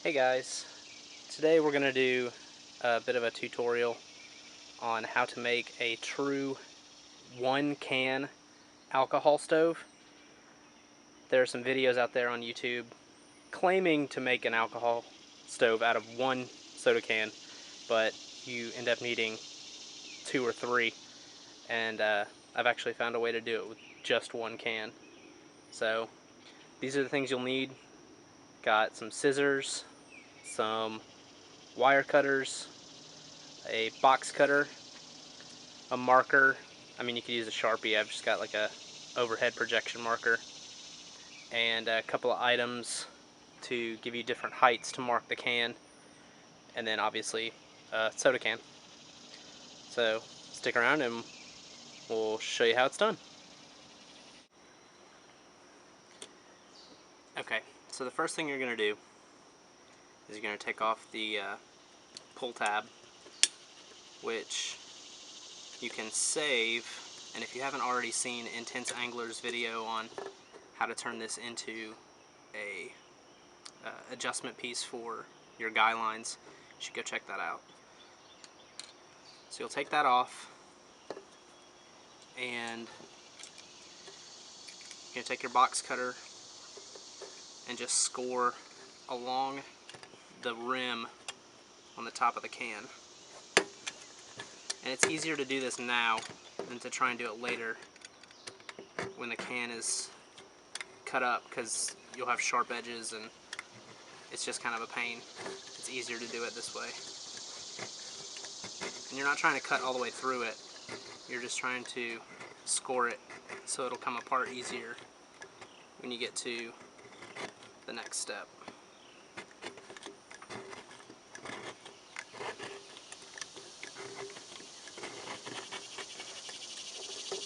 Hey guys, today we're going to do a bit of a tutorial on how to make a true 1-can alcohol stove. There are some videos out there on YouTube claiming to make an alcohol stove out of one soda can, but you end up needing 2 or 3, and I've actually found a way to do it with just 1 can. So these are the things you'll need. Got some scissors, some wire cutters, a box cutter, a marker. I mean, you could use a Sharpie. I've just got like a overhead projection marker, and a couple of items to give you different heights to mark the can, and then obviously a soda can. So stick around and we'll show you how it's done. Okay, so the first thing you're going to do is you're going to take off the pull tab, which you can save. And if you haven't already seen Intense Angler's video on how to turn this into a adjustment piece for your guy lines, you should go check that out. So you'll take that off, and you're going to take your box cutter and just score along the rim on the top of the can. And it's easier to do this now than to try and do it later when the can is cut up, because you'll have sharp edges and it's just kind of a pain. It's easier to do it this way. And you're not trying to cut all the way through it, you're just trying to score it so it'll come apart easier when you get to the next step.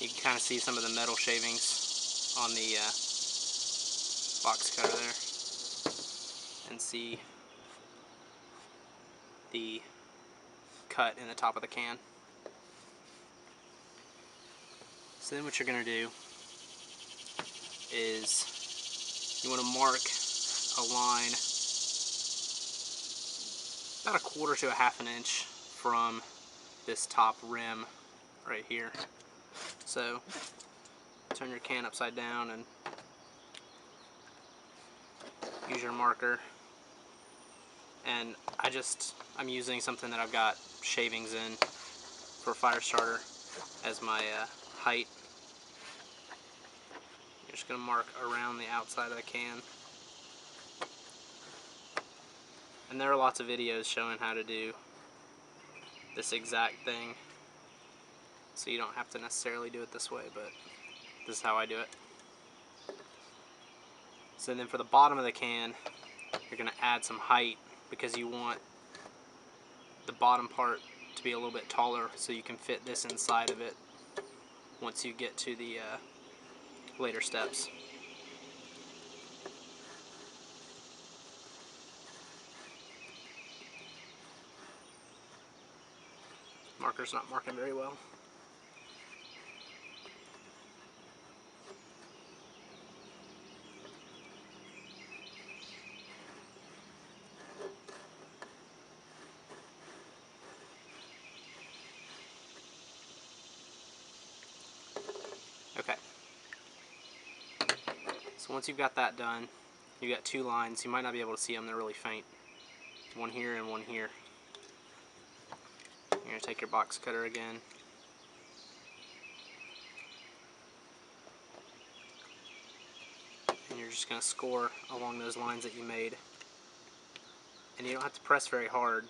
You can kind of see some of the metal shavings on the box cutter there, and see the cut in the top of the can. So then what you're going to do is you want to mark a line about 1/4 to 1/2 inch from this top rim right here. So turn your can upside down and use your marker. And I'm using something that I've got shavings in for a fire starter as my height. You're just going to mark around the outside of the can. And there are lots of videos showing how to do this exact thing, so you don't have to necessarily do it this way, but this is how I do it. So then for the bottom of the can, you're going to add some height, because you want the bottom part to be a little bit taller so you can fit this inside of it once you get to the later steps. Marker's not marking very well. Okay. So once you've got that done, you've got 2 lines. You might not be able to see them, they're really faint. One here and one here. You're going to take your box cutter again. And you're just going to score along those lines that you made. And you don't have to press very hard.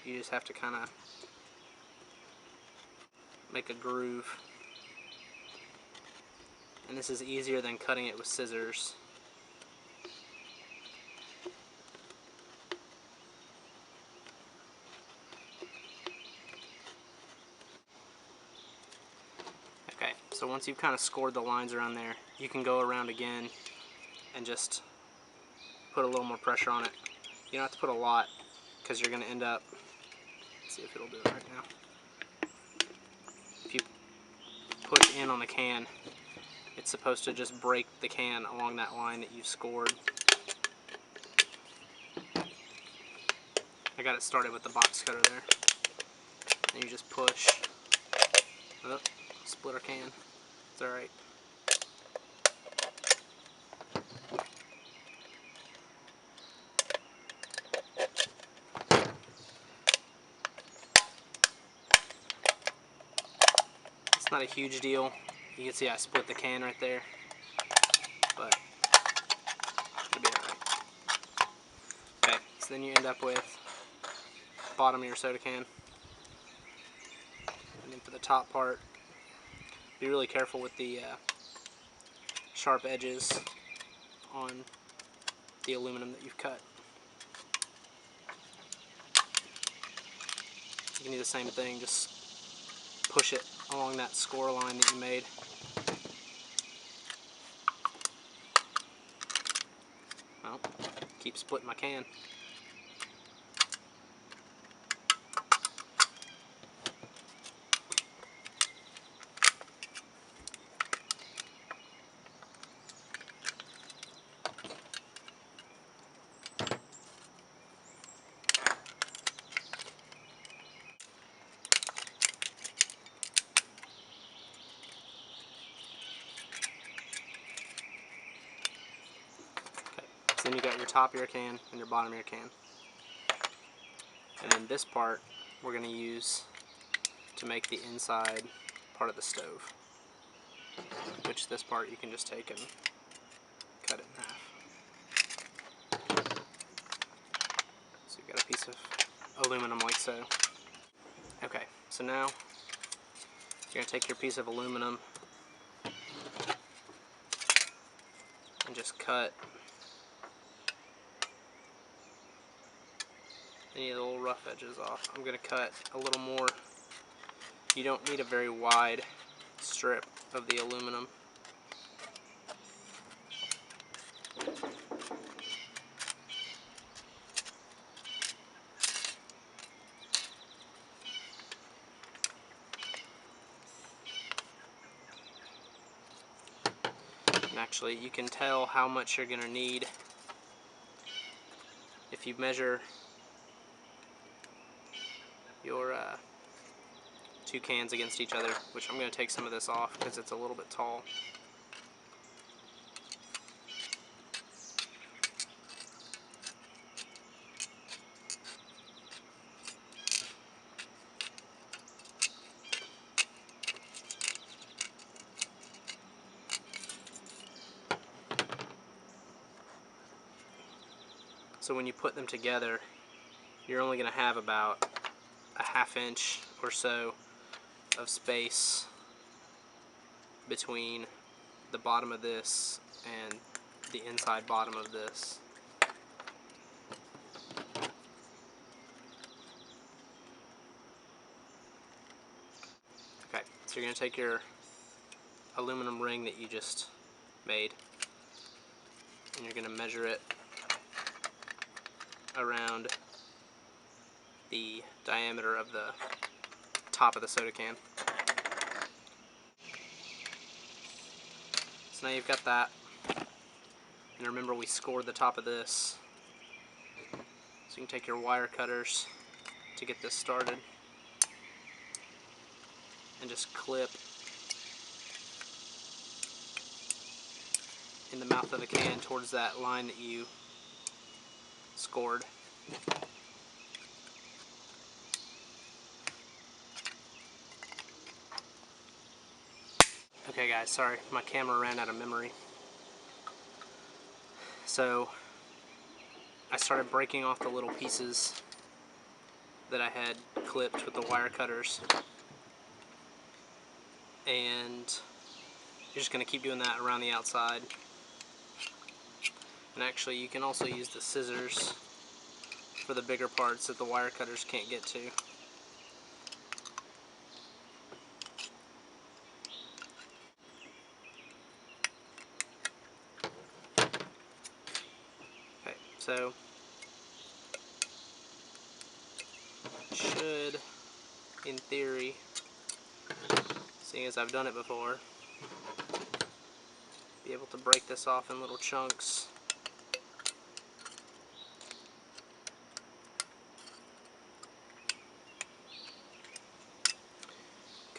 You just have to kind of make a groove. And this is easier than cutting it with scissors. Okay, so once you've kind of scored the lines around there, you can go around again and just put a little more pressure on it. You don't have to put a lot, because you're going to end up, let's see if it'll do it right now. If you push in on the can, it's supposed to just break the can along that line that you've scored. got it started with the box cutter there. And you just push. Oh, split our can. It's alright. It's not a huge deal. You can see I split the can right there, but it'll be alright. Okay, so then you end up with the bottom of your soda can. And then for the top part, be really careful with the sharp edges on the aluminum that you've cut. You can do the same thing, just push it along that score line that you made. Well, keep splitting my can. Then you got your top of your can and your bottom of your can. And then this part we're going to use to make the inside part of the stove. Which this part you can just take and cut it in half. So you've got a piece of aluminum like so. Okay, so now you're going to take your piece of aluminum and just cut any of the little rough edges off. I'm going to cut a little more. You don't need a very wide strip of the aluminum. And actually, you can tell how much you're going to need if you measure your two cans against each other, which I'm going to take some of this off because it's a little bit tall. So when you put them together, you're only going to have about a ½ inch or so of space between the bottom of this and the inside bottom of this. Okay, so you're going to take your aluminum ring that you just made and you're going to measure it around the diameter of the top of the soda can. So now you've got that, and remember we scored the top of this, so you can take your wire cutters to get this started and just clip in the mouth of the can towards that line that you scored. Okay guys, sorry, my camera ran out of memory. So I started breaking off the little pieces that I had clipped with the wire cutters, and you're just going to keep doing that around the outside. And actually you can also use the scissors for the bigger parts that the wire cutters can't get to. Okay, so should, in theory, seeing as I've done it before, be able to break this off in little chunks.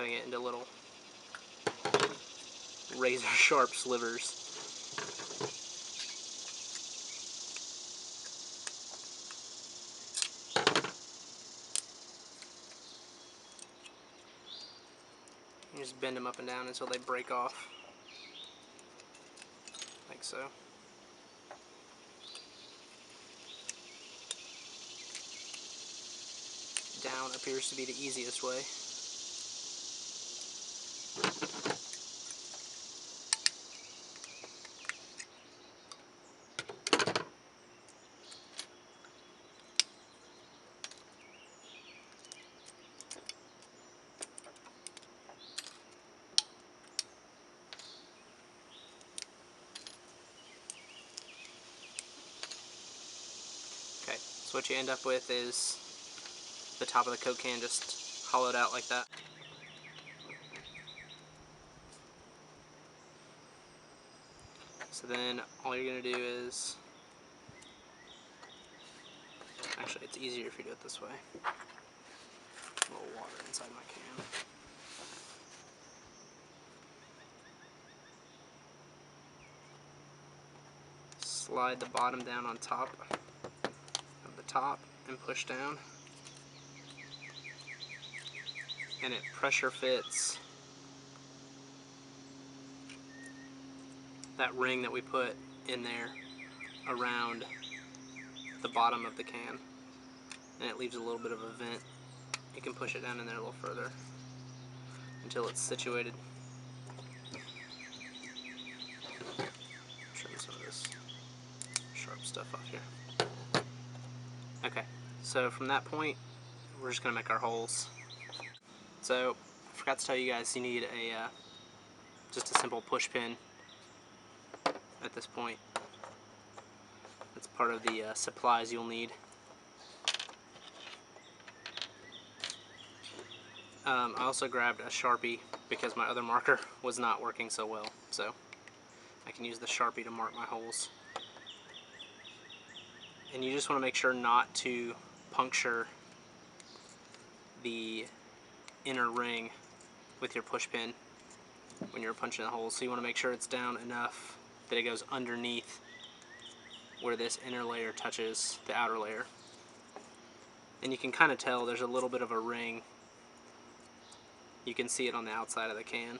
cutting it into little razor sharp slivers. You just bend them up and down until they break off, like so. Down appears to be the easiest way. Okay, so what you end up with is the top of the Coke can just hollowed out like that. So then all you're going to do is, actually it's easier if you do it this way. A little water inside my can. Slide the bottom down on top of the top and push down. And it pressure fits that ring that we put in there around the bottom of the can. And it leaves a little bit of a vent. You can push it down in there a little further until it's situated. Trim some of this sharp stuff off here. Okay, so from that point, we're just going to make our holes. So, I forgot to tell you guys, you need a just a simple push pin at this point. That's part of the supplies you'll need. I also grabbed a Sharpie because my other marker was not working so well, so I can use the Sharpie to mark my holes. And you just want to make sure not to puncture the inner ring with your push pin when you're punching the holes. So you want to make sure it's down enough that it goes underneath where this inner layer touches the outer layer. And you can kind of tell there's a little bit of a ring. You can see it on the outside of the can.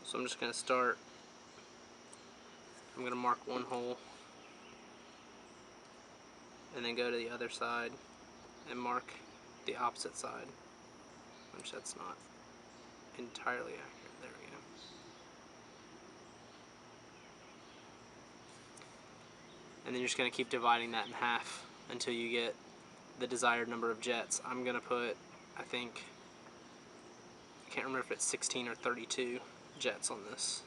So I'm just going to start. I'm going to mark one hole and then go to the other side and mark the opposite side, which that's not entirely accurate. There we go. And then you're just going to keep dividing that in half until you get the desired number of jets. I'm going to put, I think, I can't remember if it's 16 or 32 jets on this.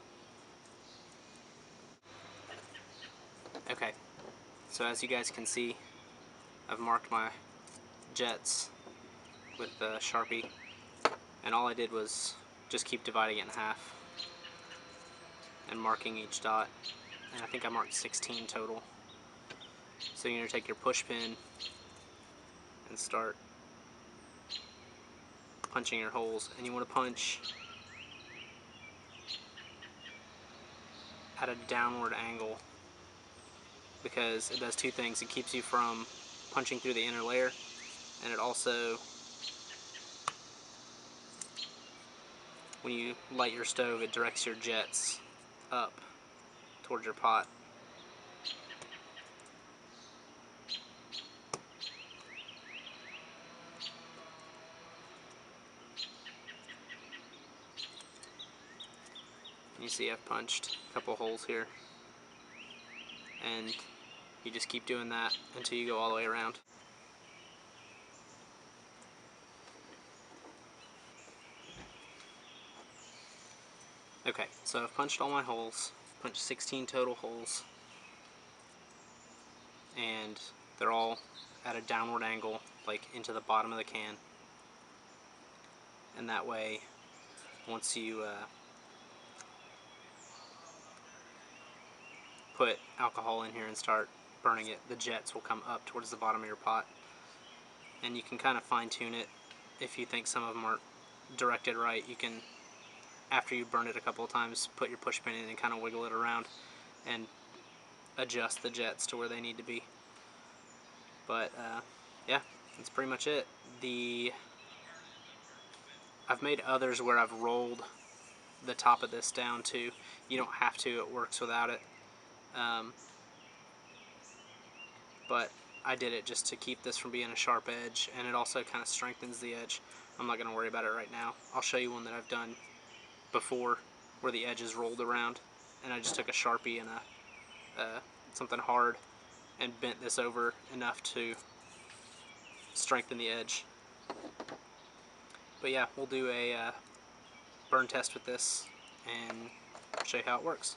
Okay, so as you guys can see, I've marked my jets with the Sharpie, and all I did was just keep dividing it in half and marking each dot, and I think I marked 16 total. So you're going to take your push pin and start punching your holes, and you want to punch at a downward angle because it does two things. It keeps you from punching through the inner layer, and it also, when you light your stove, it directs your jets up towards your pot. You see I've punched a couple holes here, and you just keep doing that until you go all the way around. Okay, so I've punched all my holes, punched 16 total holes, and they're all at a downward angle, like into the bottom of the can. And that way, once you put alcohol in here and start burning it, the jets will come up towards the bottom of your pot. And you can kind of fine tune it if you think some of them aren't directed right, you can, after you burn it a couple of times, put your push pin in and kind of wiggle it around and adjust the jets to where they need to be. But yeah, that's pretty much it. I've made others where I've rolled the top of this down too. You don't have to, it works without it. But I did it just to keep this from being a sharp edge, and it also kind of strengthens the edge. I'm not going to worry about it right now. I'll show you one that I've done before where the edge is rolled around, and I just took a Sharpie and something hard and bent this over enough to strengthen the edge. But yeah, we'll do a burn test with this and show you how it works.